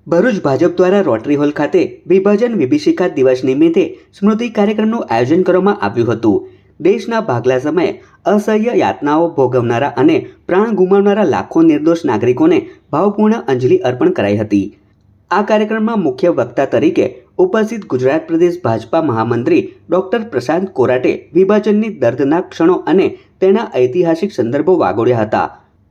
ભરૂચ ભાજપ દ્વારા rotary hall ખાતે વિભાજન વિભીષિકા દિવસ નિમિત્તે સ્મૃતિ કાર્યક્રમનું આયોજન કરવામાં આવ્યું હતું। દેશના ભાગલા સમયે અસહ્ય યાતનાઓ ભોગવનારા અને પ્રાણ ગુમાવનારા લાખો નિર્દોષ નાગરિકોને ભાવપૂર્ણ અંજલિ અર્પણ કરાઈ હતી। આ કાર્યક્રમમાં મુખ્ય વક્તા તરીકે ઉપસ્થિત ગુજરાત પ્રદેશ ભાજપા મહામંત્રી ડોક્ટર પ્રશાંત કોરાટે વિભાજનની દર્દનાક ક્ષણો અને તેના ઐતિહાસિક સંદર્ભો વાગોળ્યા હતા।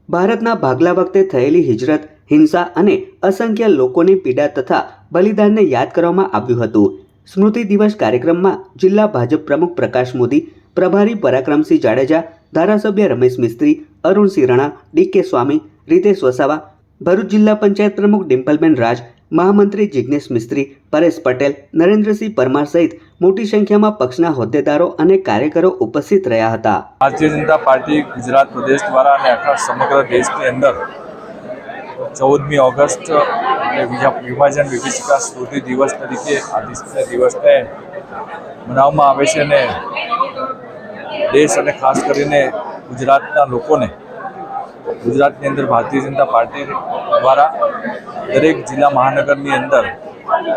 ભારતના ભાગલા વખતે થયેલી હિજરત, હિંસા અને અસંખ્ય લોકોની પીડા તથા બલિદાનને યાદ કરવામાં આવ્યું હતું। સ્મૃતિ દિવસ કાર્યક્રમમાં જિલ્લા ભાજપ પ્રમુખ પ્રકાશ મોદી, પ્રભારી પરાક્રમસિંહ જાડેજા, ધારાસભ્ય રમેશ મિસ્ત્રી, અરુણસિંહ રાણા, ડી.કે. સ્વામી, રીતેશ વસાવા, ભરૂચ જિલ્લા પંચાયત પ્રમુખ ડિમ્પલબેન રાજ, મહામંત્રી જિગ્નેશ મિસ્ત્રી, પરેશ પટેલ, નરેન્દ્રસિંહ પરમાર સહિત મોટી સંખ્યામાં પક્ષના હોદ્દેદારો અને કાર્યકરો ઉપસ્થિત રહ્યા હતા। ભારતીય જનતા પાર્ટી ગુજરાત પ્રદેશ દ્વારા અને આખા સમગ્ર દેશની અંદર 14મી ઓગસ્ટ વિભાજન વિભીષિકા સ્મૃતિ દિવસ તરીકે આ દિવસને મનાવવામાં આવે છે અને દેશ અને ખાસ કરીને ગુજરાતના લોકોને ગુજરાતની અંદર ભારતીય જનતા પાર્ટી દ્વારા દરેક જિલ્લા મહાનગરની અંદર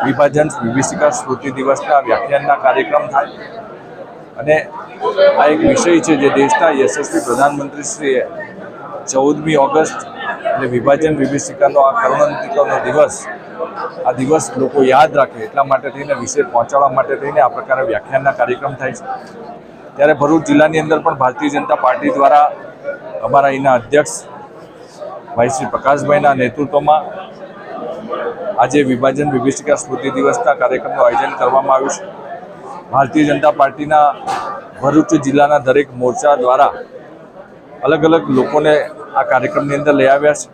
વિભાજન વિભીષિકા સ્મૃતિ દિવસના વ્યાખ્યાનના કાર્યક્રમ થાય અને આ એક વિષય છે જે દેશના યશસ્વી પ્રધાનમંત્રીશ્રીએ 14મી ઓગસ્ટ એટલે વિભાજન વિભીષિકાનો આ કરુણાંતિકાનો દિવસ, આ દિવસ લોકો યાદ રાખે એટલા માટે થઈને વિષય પહોંચાડવા માટે થઈને આ પ્રકારે વ્યાખ્યાનના કાર્યક્રમ થાય છે। ત્યારે ભરૂચ જિલ્લાની અંદર પણ ભારતીય જનતા પાર્ટી દ્વારા અમારા અહીંના અધ્યક્ષ ભાઈ શ્રી પ્રકાશભાઈના નેતૃત્વમાં આજે વિભાજન વિભીષિકા સ્મૃતિ દિવસના કાર્યક્રમનું આયોજન કરવામાં આવ્યું છે। ભારતીય જનતા પાર્ટીના ભરૂચ જિલ્લાના દરેક મોરચા દ્વારા અલગ અલગ લોકોને આ કાર્યક્રમની અંદર લઈ આવ્યા છે।